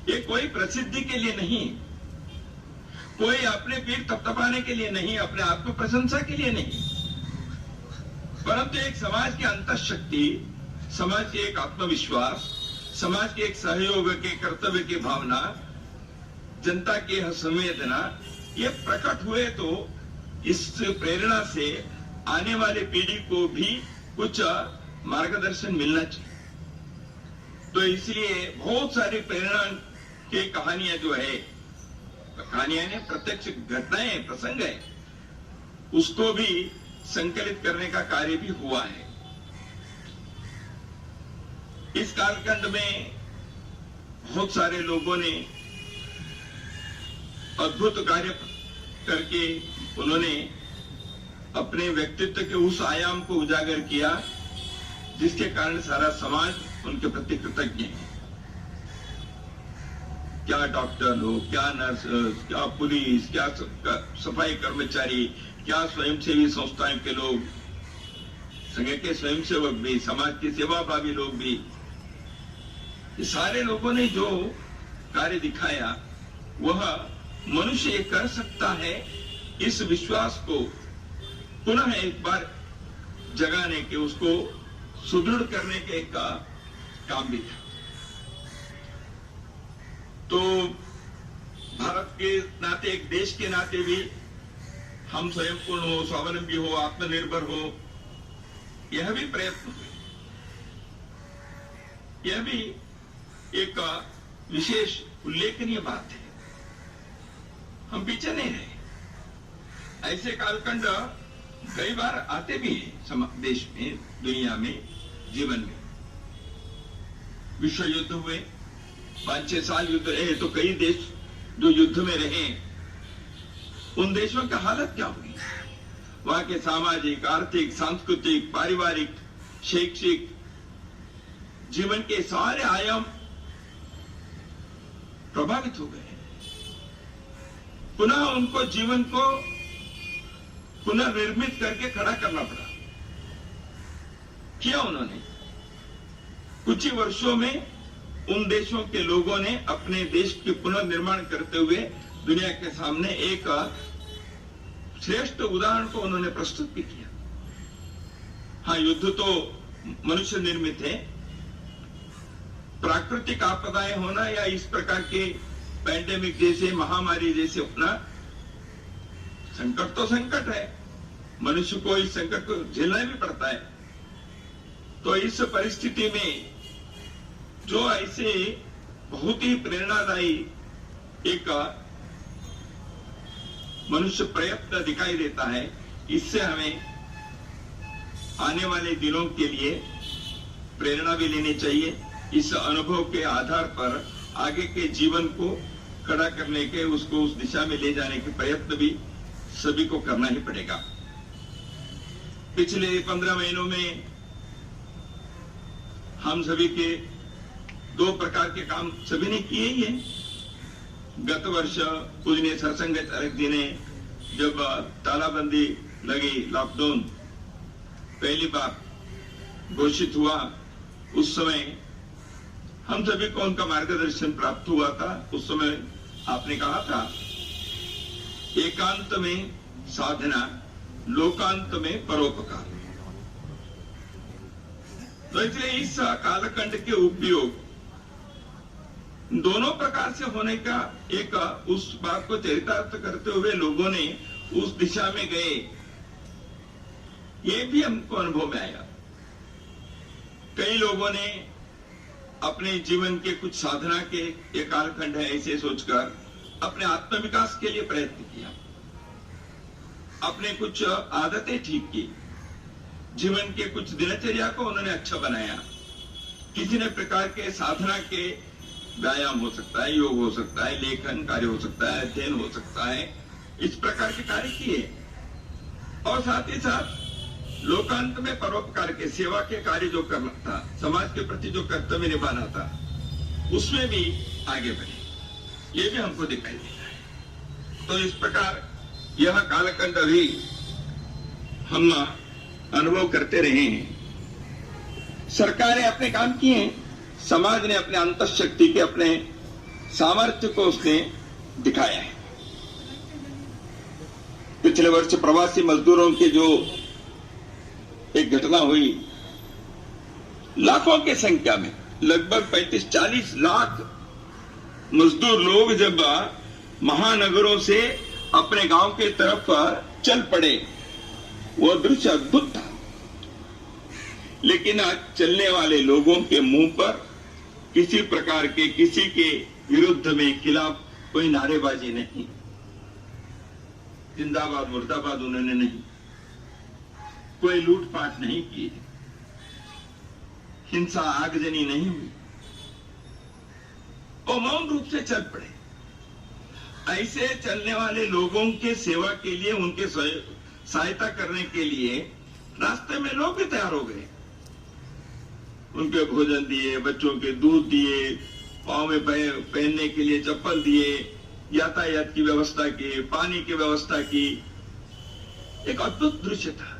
ये कोई प्रसिद्धि के लिए नहीं, कोई अपने पीठ थपथपाने के लिए नहीं, अपने आत्म प्रशंसा के लिए नहीं, परंतु एक समाज की अंतःशक्ति, समाज के एक आत्मविश्वास, समाज के एक सहयोग के कर्तव्य की भावना, जनता की संवेदना, ये प्रकट हुए तो इस प्रेरणा से आने वाले पीढ़ी को भी कुछ मार्गदर्शन मिलना चाहिए। तो इसलिए बहुत सारी प्रेरणा की कहानियां जो है, कहानियां ने प्रत्यक्ष घटनाएं, प्रसंग है, उसको भी संकलित करने का कार्य भी हुआ है। इस कालखंड में बहुत सारे लोगों ने अद्भुत कार्य करके उन्होंने अपने व्यक्तित्व के उस आयाम को उजागर किया जिसके कारण सारा समाज उनके प्रति कृतज्ञ है। क्या डॉक्टर लोग, क्या नर्स, क्या पुलिस, क्या सफाई कर्मचारी, क्या स्वयंसेवी संस्थाएं के लोग, संघ के स्वयंसेवक भी, समाज के सेवाभावी लोग भी, ये सारे लोगों ने जो कार्य दिखाया वह मनुष्य कर सकता है, इस विश्वास को पुनः एक बार जगाने के, उसको सुदृढ़ करने के का काम भी था। तो भारत के नाते, एक देश के नाते भी हम स्वयं पूर्ण हो, स्वावलंबी हो, आत्मनिर्भर हो, यह भी प्रयत्न हुए। यह भी एक विशेष उल्लेखनीय बात है। हम पीछे नहीं रहे। ऐसे कालखंड कई बार आते भी हैं देश में, दुनिया में, जीवन में। विश्व युद्ध हुए, 5-6 साल युद्ध रहे, तो कई देश जो युद्ध में रहे, उन देशों की हालत क्या हुई? वहां के सामाजिक, आर्थिक, सांस्कृतिक, पारिवारिक, शैक्षिक जीवन के सारे आयाम प्रभावित हो गए। पुनः उनको जीवन को पुनर्निर्मित करके खड़ा करना पड़ा। किया उन्होंने। कुछ ही वर्षों में उन देशों के लोगों ने अपने देश के पुनर्निर्माण करते हुए दुनिया के सामने एक श्रेष्ठ उदाहरण को उन्होंने प्रस्तुत भी किया। हाँ, युद्ध तो मनुष्य निर्मित है। प्राकृतिक आपदाएं होना या इस प्रकार के पैंडेमिक जैसे, महामारी जैसे अपना संकट तो संकट है, मनुष्य को इस संकट को झेलना भी पड़ता है। तो इस परिस्थिति में जो ऐसे बहुत ही प्रेरणादायी एक मनुष्य प्रयत्न दिखाई देता है, इससे हमें आने वाले दिनों के लिए प्रेरणा भी लेनी चाहिए। इस अनुभव के आधार पर आगे के जीवन को खड़ा करने के, उसको उस दिशा में ले जाने के प्रयत्न भी सभी को करना ही पड़ेगा। पिछले 15 महीनों में हम सभी के 2 प्रकार के काम सभी ने किए ही हैं। गत वर्ष पूजनीय सरसंघचालक जी ने जब तालाबंदी लगी, लॉकडाउन पहली बार घोषित हुआ, उस समय हम सभी को उनका मार्गदर्शन प्राप्त हुआ था। उस समय आपने कहा था, एकांत में साधना, लोकांत में परोपकार। तो इसलिए इस कालखंड के उपयोग दोनों प्रकार से होने का एक उस बात को चरितार्थ करते हुए लोगों ने उस दिशा में गए, ये भी हमको अनुभव में आया। कई लोगों ने अपने जीवन के कुछ साधना के एक कालखंड है ऐसे सोचकर अपने आत्मविकास के लिए प्रयत्न किया, अपने कुछ आदतें ठीक की, जीवन के कुछ दिनचर्या को उन्होंने अच्छा बनाया। किसी ने प्रकार के साधना के व्यायाम हो सकता है, योग हो सकता है, लेखन कार्य हो सकता है, अध्ययन हो सकता है, इस प्रकार के कार्य किए। और साथ ही साथ लोकांत में परोपकार के, सेवा के कार्य जो करना था, समाज के प्रति जो कर्तव्य निभाना था, उसमें भी आगे बढ़े, ये भी हमको दिखाई देता है। तो इस प्रकार यह कालखंड अभी हम अनुभव करते रहे हैं। सरकारें अपने काम किए, समाज ने अपने अंतःशक्ति के, अपने सामर्थ्य को उसने दिखाया है। पिछले वर्ष प्रवासी मजदूरों की जो एक घटना हुई, लाखों की संख्या में लगभग 35-40 लाख मजदूर लोग जब महानगरों से अपने गांव के तरफ चल पड़े, वह दृश्य अद्भुत था। लेकिन आज चलने वाले लोगों के मुंह पर किसी प्रकार के, किसी के विरुद्ध में, खिलाफ कोई नारेबाजी नहीं, जिंदाबाद मुर्दाबाद उन्होंने नहीं, कोई लूटपाट नहीं की, हिंसा आगजनी नहीं हुई, वो मौन रूप से चल पड़े। ऐसे चलने वाले लोगों के सेवा के लिए, उनके सहायता करने के लिए रास्ते में लोग भी तैयार हो गए। उनके भोजन दिए, बच्चों के दूध दिए, पांव में पहनने के लिए चप्पल दिए, यातायात की व्यवस्था की, पानी की व्यवस्था की। एक अद्भुत दृश्य था।